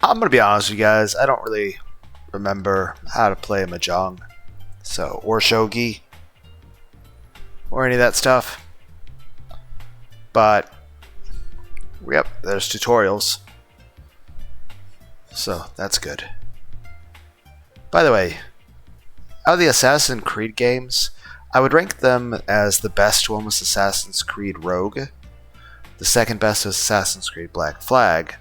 I'm gonna be honest with you guys. I don't really remember how to play mahjong, or shogi, or any of that stuff. But yep, there's tutorials, so that's good. By the way, out of the Assassin's Creed games, I would rank them as the best one was Assassin's Creed Rogue, the second best was Assassin's Creed Black Flag,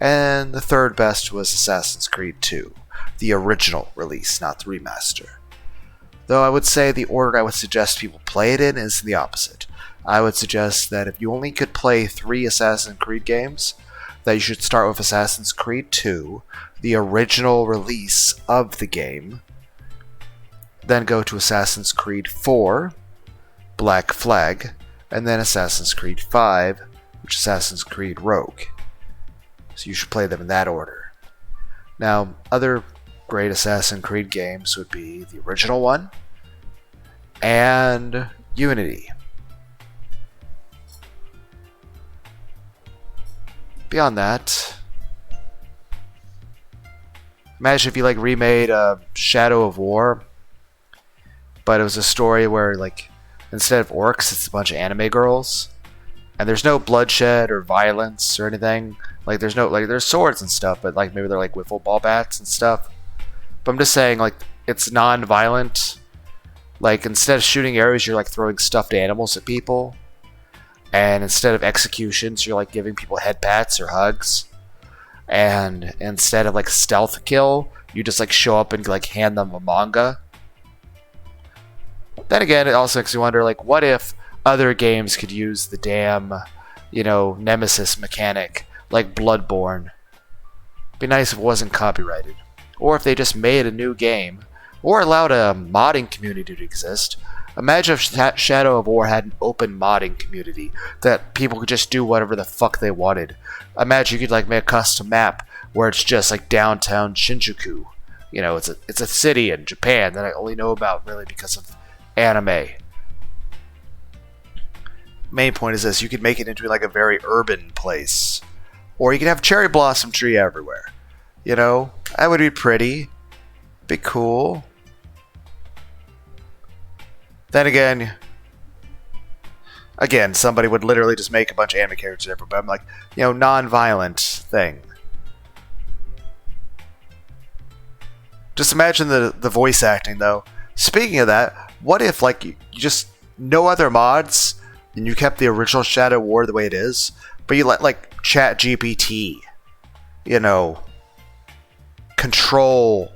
and the third best was Assassin's Creed 2, the original release, not the remaster. Though I would say the order I would suggest people play it in is the opposite. I would suggest that if you only could play 3 Assassin's Creed games, that you should start with Assassin's Creed 2, the original release of the game, then go to Assassin's Creed 4, Black Flag, and then Assassin's Creed 5, which is Assassin's Creed Rogue. So you should play them in that order. Now, other great Assassin's Creed games would be the original one and Unity. Beyond that, imagine if you remade Shadow of War, but it was a story where instead of orcs, it's a bunch of anime girls, and there's no bloodshed or violence or anything. There's swords and stuff, but maybe they're wiffle ball bats and stuff. But I'm just saying, it's non-violent. Instead of shooting arrows, you're throwing stuffed animals at people. And instead of executions, you're giving people head pats or hugs. And instead of stealth kill, you just show up and hand them a manga. Then again, it also makes you wonder what if other games could use the damn, nemesis mechanic, like Bloodborne. It'd be nice if it wasn't copyrighted. Or if they just made a new game, or allowed a modding community to exist. Imagine if Shadow of War had an open modding community that people could just do whatever the fuck they wanted. Imagine you could make a custom map where it's just downtown Shinjuku. It's a city in Japan that I only know about really because of anime. Main point is this: you could make it into a very urban place, or you could have cherry blossom tree everywhere. That would be pretty, be cool. Then again, somebody would literally just make a bunch of anime characters everywhere. But I'm non-violent thing. Just imagine the voice acting, though. Speaking of that, what if you just no other mods and you kept the original Shadow War the way it is, but you let Chat GPT, control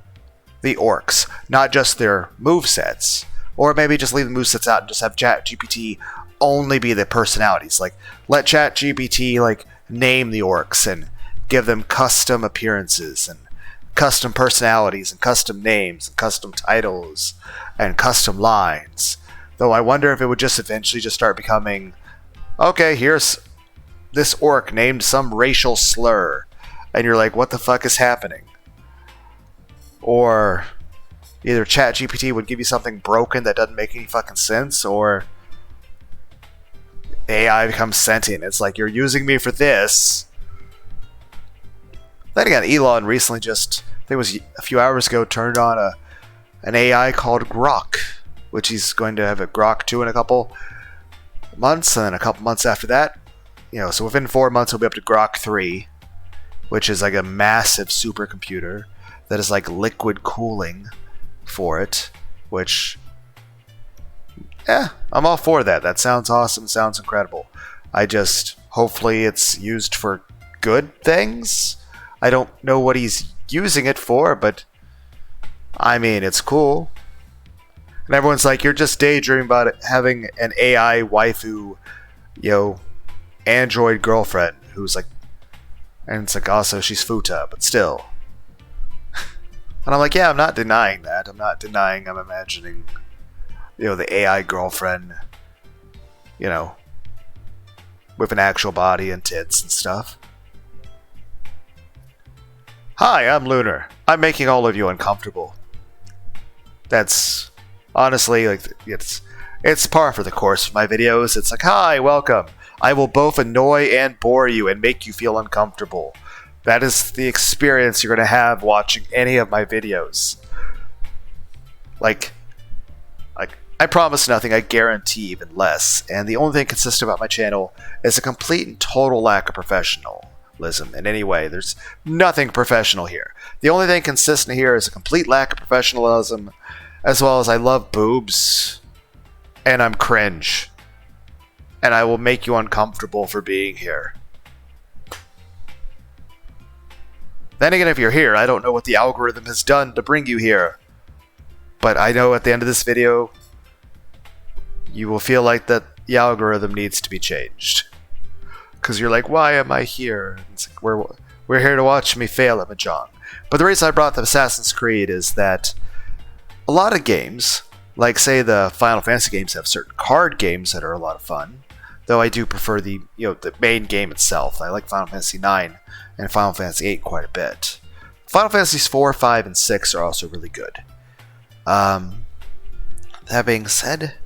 the orcs, not just their movesets. Or maybe just leave the movesets out and just have ChatGPT only be the personalities. Let ChatGPT name the orcs and give them custom appearances and custom personalities and custom names and custom titles and custom lines. Though I wonder if it would just eventually just start becoming, okay, here's this orc named some racial slur, and you're what the fuck is happening? Or either ChatGPT would give you something broken that doesn't make any fucking sense, or AI becomes sentient. It's you're using me for this. Then again, Elon recently I think it was a few hours ago, turned on an AI called Grok, which he's going to have a Grok 2 in a couple months, and then a couple months after that. So within 4 months, he'll be up to Grok 3, which is a massive supercomputer that is liquid cooling for it, which I'm all for that. That sounds awesome, sounds incredible. Hopefully it's used for good things. I don't know what he's using it for, but it's cool. And everyone's you're just daydreaming about it, having an AI waifu, android girlfriend who's and it's also she's futa, but still. And I'm yeah, I'm not denying that. I'm not denying I'm imagining, the AI girlfriend, with an actual body and tits and stuff. Hi, I'm Lunar. I'm making all of you uncomfortable. That's honestly it's par for the course of my videos. It's hi, welcome. I will both annoy and bore you and make you feel uncomfortable. That is the experience you're going to have watching any of my videos. Like, I promise nothing, I guarantee even less. And the only thing consistent about my channel is a complete and total lack of professionalism in any way. There's nothing professional here. The only thing consistent here is a complete lack of professionalism, as well as I love boobs, and I'm cringe. And I will make you uncomfortable for being here. Then again, if you're here, I don't know what the algorithm has done to bring you here. But I know at the end of this video, you will feel like that the algorithm needs to be changed. Because you're like, why am I here? It's like, we're here to watch me fail at mahjong. But the reason I brought up Assassin's Creed is that a lot of games, like say the Final Fantasy games, have certain card games that are a lot of fun. Though I do prefer the main game itself. I like Final Fantasy 9 and Final Fantasy 8 quite a bit. Final Fantasies 4, 5, and 6 are also really good. That being said,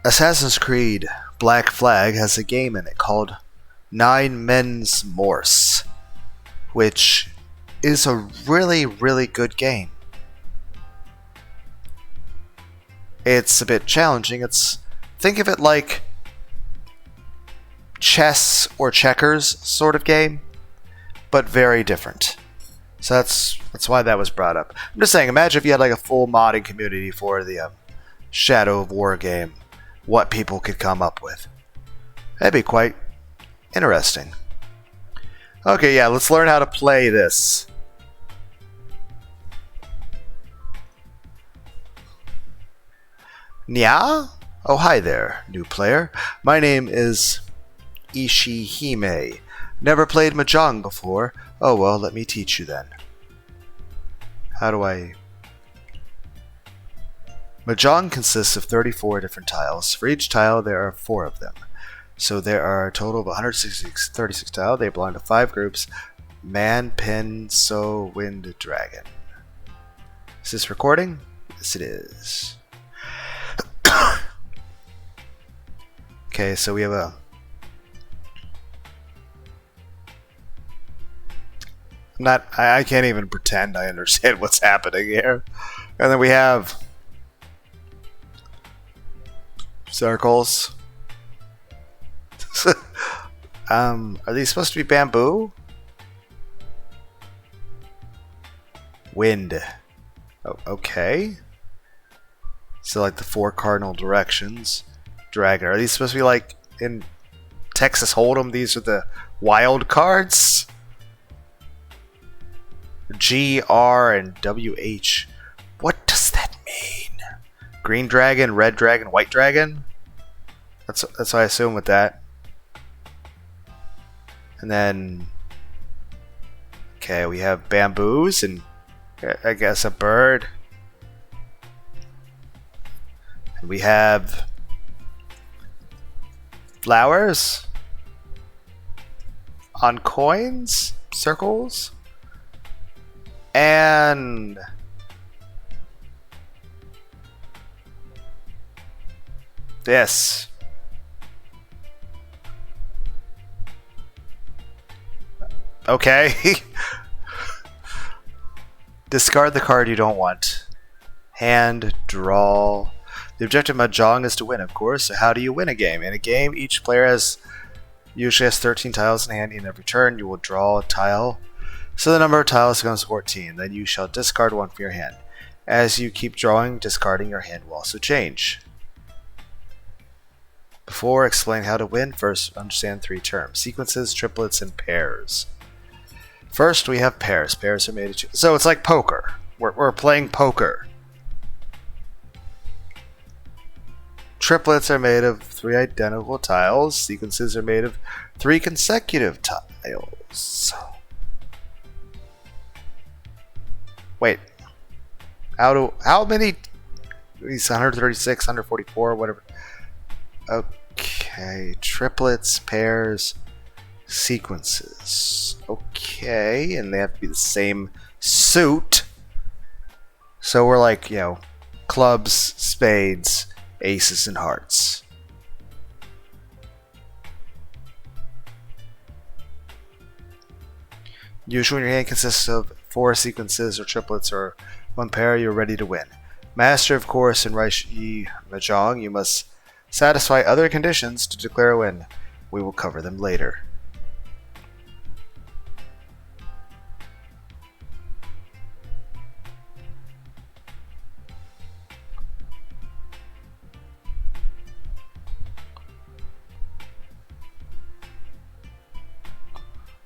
Assassin's Creed Black Flag has a game in it called Nine Men's Morse, which is a really, really good game. It's a bit challenging. Think of it like chess or checkers sort of game, but very different. So that's why that was brought up. I'm just saying, imagine if you had like a full modding community for the Shadow of War game. What people could come up with. That'd be quite interesting. Okay, yeah, let's learn how to play this. Nya? Oh, hi there, new player. My name is Ishihime. Never played mahjong before. Oh well, let me teach you then. How do I... Mahjong consists of 34 different tiles. For each tile, there are 4 of them. So there are a total of 136 tiles. They belong to 5 groups. Man, Pin, So, Wind, Dragon. Is this recording? Yes, it is. Okay, so we have a... I can't even pretend I understand what's happening here. And then we have... circles. Are these supposed to be bamboo? Wind. Oh, okay. So like the 4 cardinal directions. Dragon. Are these supposed to be like in Texas Hold'em? These are the wild cards? G, R, and WH. What does that mean? Green dragon, red dragon, white dragon? That's what I assume with that. And then... okay, we have bamboos and I guess a bird. And we have... flowers? On coins? Circles? And... this. Okay. Discard the card you don't want. Hand, draw. The objective of mahjong is to win, of course. So how do you win a game? In a game, each player usually has 13 tiles in hand. In every turn, you will draw a tile. So the number of tiles becomes 14. Then you shall discard one from your hand. As you keep drawing, discarding your hand will also change. Before explaining how to win, first understand 3 terms: sequences, triplets, and pairs. First, we have pairs. Pairs are made of 2. So it's like poker. We're playing poker. Triplets are made of 3 identical tiles. Sequences are made of 3 consecutive tiles. Wait. How many? These 136, 144, whatever. Okay, triplets, pairs, sequences. Okay, and they have to be the same suit. So we're like, clubs, spades, aces, and hearts. Usually when your hand consists of 4 sequences or triplets or 1 pair, you're ready to win. Master, of course, in Reishi mahjong, you must satisfy other conditions to declare a win. We will cover them later.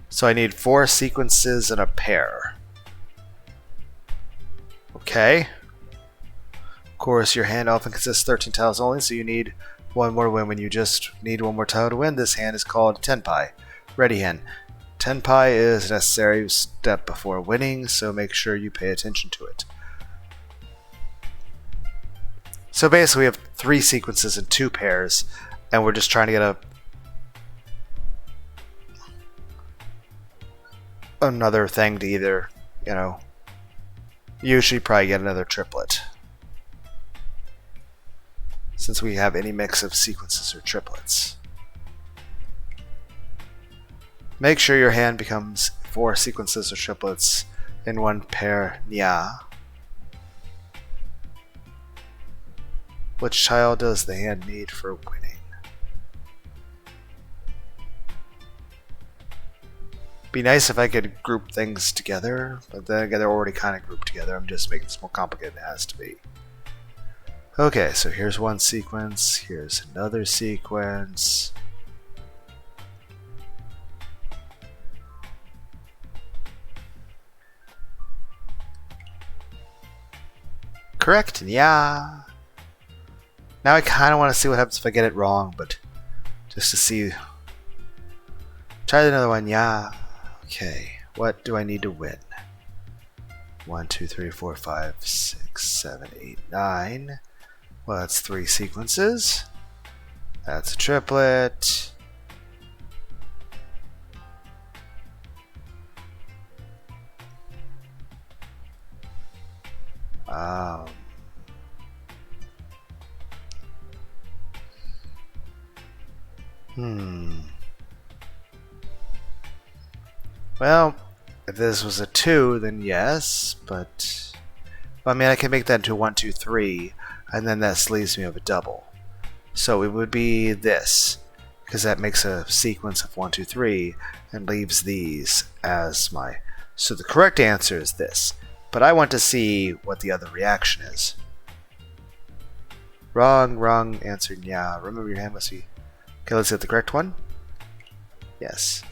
So I need 4 sequences and a pair. Okay. Of course, your hand often consists of 13 tiles only, so you need 1 more win. When you just need 1 more tile to win, this hand is called Tenpai. Ready hand. Tenpai is a necessary step before winning, so make sure you pay attention to it. So basically we have 3 sequences and 2 pairs, and we're just trying to get another thing to either, usually probably get another triplet, since we have any mix of sequences or triplets. Make sure your hand becomes 4 sequences or triplets in 1 pair nya. Which tile does the hand need for winning? Be nice if I could group things together, but then again, they're already kind of grouped together. I'm just making this more complicated than it has to be. Okay, so here's 1 sequence, here's another sequence. Correct, yeah. Now I kind of want to see what happens if I get it wrong, but just to see. Try another one, yeah. Okay, what do I need to win? 1, 2, 3, 4, 5, 6, 7, 8, 9. Well, that's 3 sequences. That's a triplet. Well, if this was a 2, then yes, but I mean, I can make that into 1, 2, 3, and then that leaves me with a double. So it would be this, because that makes a sequence of 1, 2, 3, and leaves these as my. So the correct answer is this, but I want to see what the other reaction is. Wrong answer, yeah. Remember your hand must be. Okay, let's get the correct one. Yes.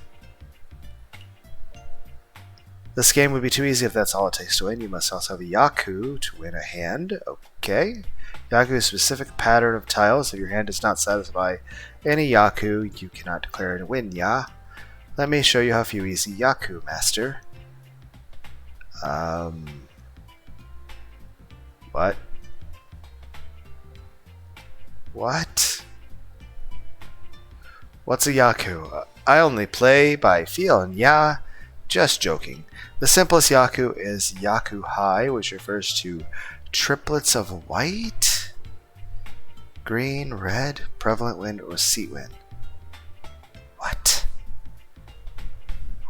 This game would be too easy if that's all it takes to win. You must also have a Yaku to win a hand. Okay. Yaku is a specific pattern of tiles. If your hand does not satisfy any Yaku, you cannot declare it a win, ya. Let me show you how few easy Yaku, master. What? What? What's a Yaku? I only play by feel, and yeah, just joking. The simplest Yaku is Yaku High, which refers to triplets of white, green, red, prevalent wind, or seat wind. What?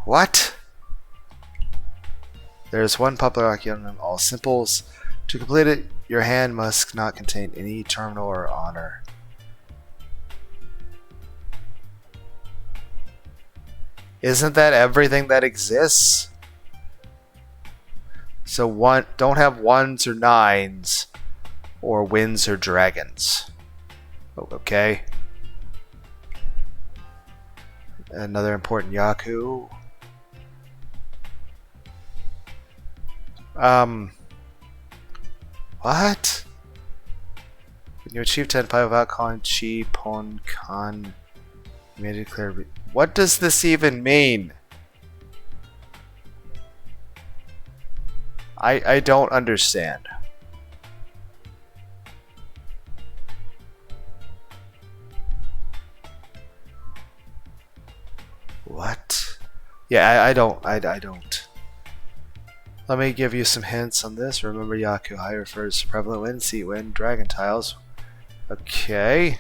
What? There's 1 popular Yaku on all simples. To complete it, your hand must not contain any terminal or honor. Isn't that everything that exists? So don't have 1s or 9s, or winds or dragons. Okay. Another important Yaku. What? When you achieve Tenpai without calling Chi Pon Kan, you may declare. What does this even mean? I don't understand. What? Yeah, I don't. Let me give you some hints on this. Remember, Yaku High refers to prevalent wind, seat wind, dragon tiles. Okay.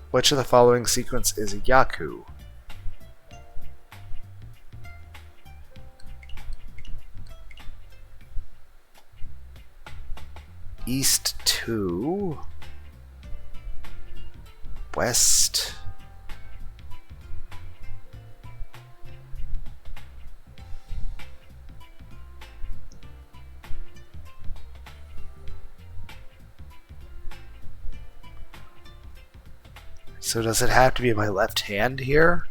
Which of the following sequence is a Yaku? east to west. So does it have to be my left hand here?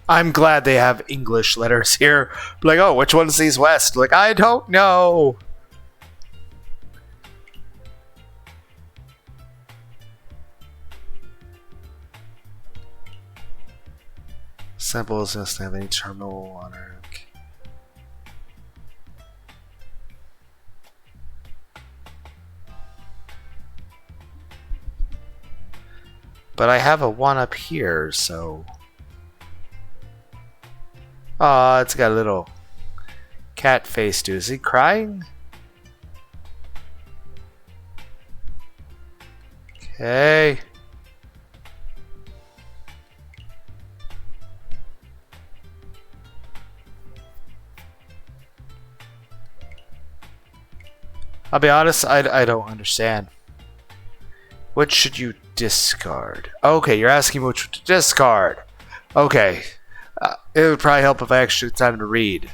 I'm glad they have English letters here. Like, oh, which one sees west? Like, I don't know. Symbols doesn't have any terminal on Earth. But I have a one up here, so. Aw, it's got a little cat face to it. Is he crying? Okay. I'll be honest, I don't understand. What should you discard? Okay, you're asking which to discard. Okay. It would probably help if I actually took time to read.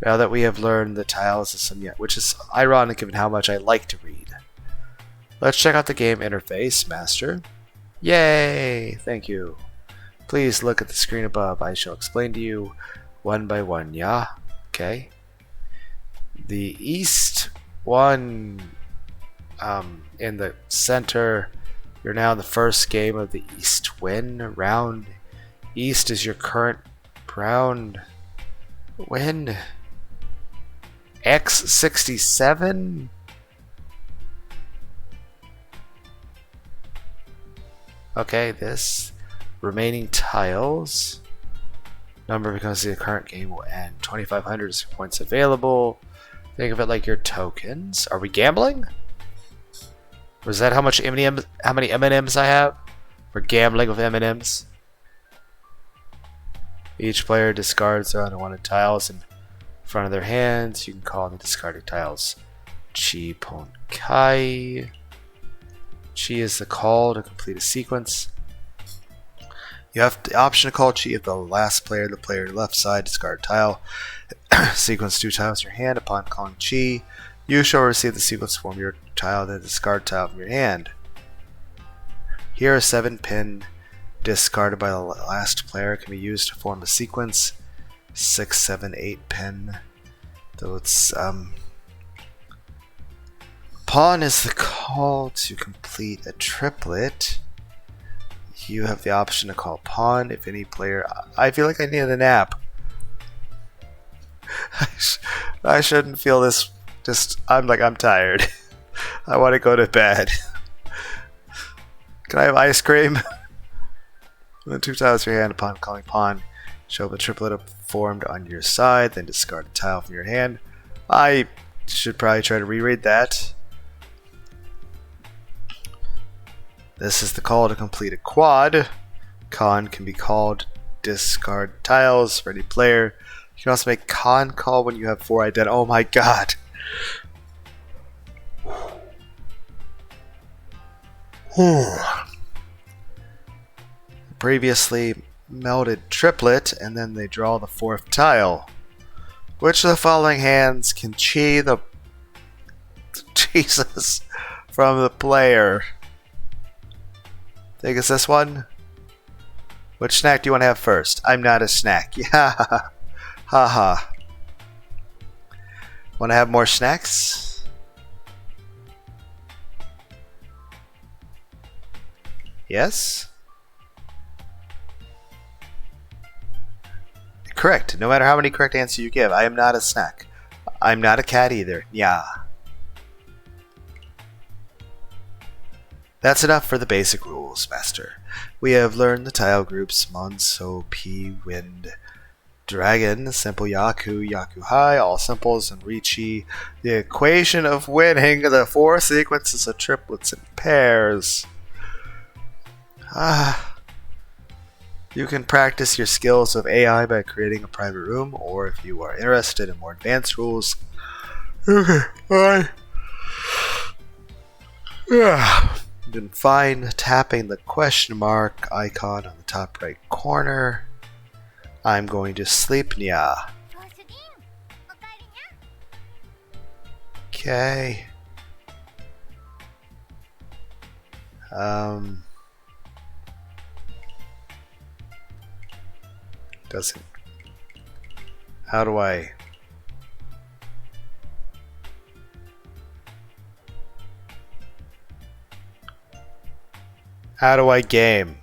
Now that we have learned the tiles of some yet, which is ironic given how much I like to read. Let's check out the game interface, Master. Yay! Thank you. Please look at the screen above. I shall explain to you one by one, yeah? Okay. The east one in the center. You're now in the first game of the East Win round. East is your current round win. X67. Okay, this remaining tiles number becomes the current game will end. 2,500 points available. Think of it like your tokens. Are we gambling? Or is that how much M&Ms, how many M&Ms I have? We're gambling with M&Ms. Each player discards their unwanted tiles in front of their hands. You can call the discarded tiles Chi Pon Kai. Chi is the call to complete a sequence. You have the option to call Chi if the last player, the player on the left side, discard tile. Sequence 2 tiles in your hand. Upon calling Chi, you shall receive the sequence from your tile, then discard tile from your hand. Here are 7 pin discarded by the last player can be used to form a sequence. 6, 7, 8 pin. Though it's pawn is the call to complete a triplet. You have the option to call pawn if any player. I feel like I need a nap. I shouldn't feel this. I'm tired. I want to go to bed. Can I have ice cream? Then 2 tiles from your hand. Upon calling pawn, show the triplet up formed on your side, then discard a tile from your hand. I should probably try to reread that. This is the call to complete a quad. Con can be called discard tiles for any player. You can also make con call when you have 4 identical. Oh my god. Previously melted triplet, and then they draw the 4th tile. Which of the following hands can chi the Jesus from the player? Think it's this one? Which snack do you want to have first? I'm not a snack. Yeah. Haha. Want to have more snacks? Yes? Correct. No matter how many correct answers you give, I am not a snack. I'm not a cat either. Yeah. That's enough for the basic rules, Master. We have learned the tile groups Monso, P, Wind, Dragon, simple Yaku, Yaku high, all simples and Ricci. The equation of winning the 4 sequences of triplets and pairs. You can practice your skills with AI by creating a private room, or if you are interested in more advanced rules, you can find tapping the question mark icon on the top right corner. I'm going to sleep nya. Okay. Doesn't. How do I? How do I game?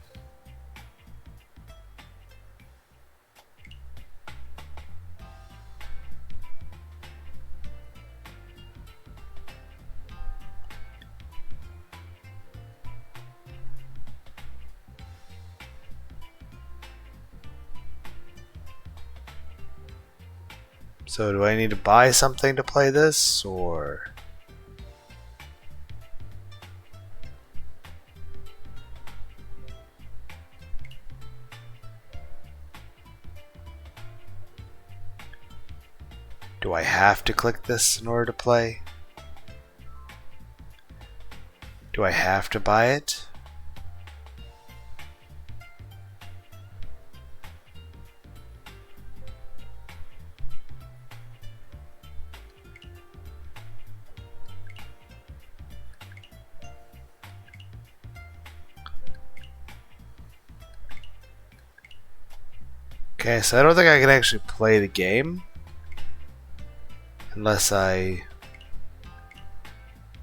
So do I need to buy something to play this, or? Do I have to click this in order to play? Do I have to buy it? Okay, so I don't think I can actually play the game unless I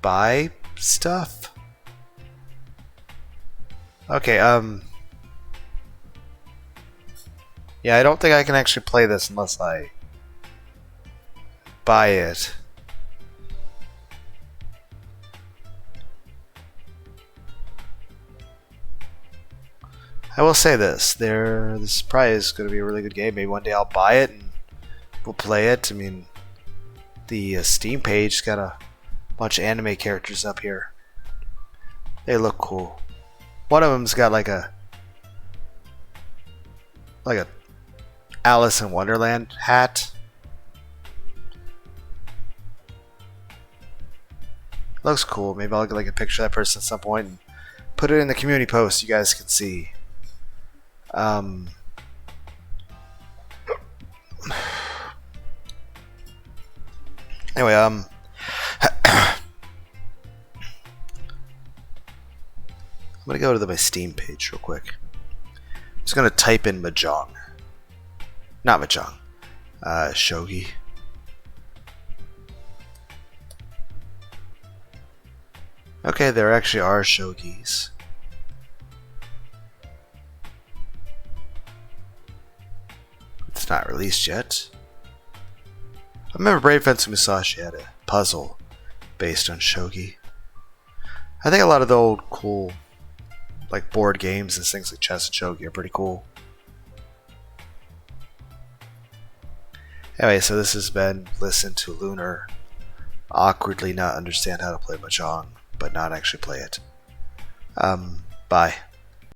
buy stuff. Okay, yeah, I don't think I can actually play this unless I buy it. I will say this: this probably is going to be a really good game. Maybe one day I'll buy it and we'll play it. I mean, the Steam page's got a bunch of anime characters up here. They look cool. One of them's got like a Alice in Wonderland hat. Looks cool. Maybe I'll get like a picture of that person at some point and put it in the community post so you guys can see. Anyway, I'm gonna go to my Steam page real quick. I'm just gonna type in mahjong. Not mahjong. Shogi. Okay, there actually are shogis. It's not released yet. I remember Brave Fence Musashi had a puzzle based on shogi. I think a lot of the old cool like board games and things like chess and shogi are pretty cool. Anyway, so this has been Listen to Lunar awkwardly not understand how to play mahjong, but not actually play it. Bye.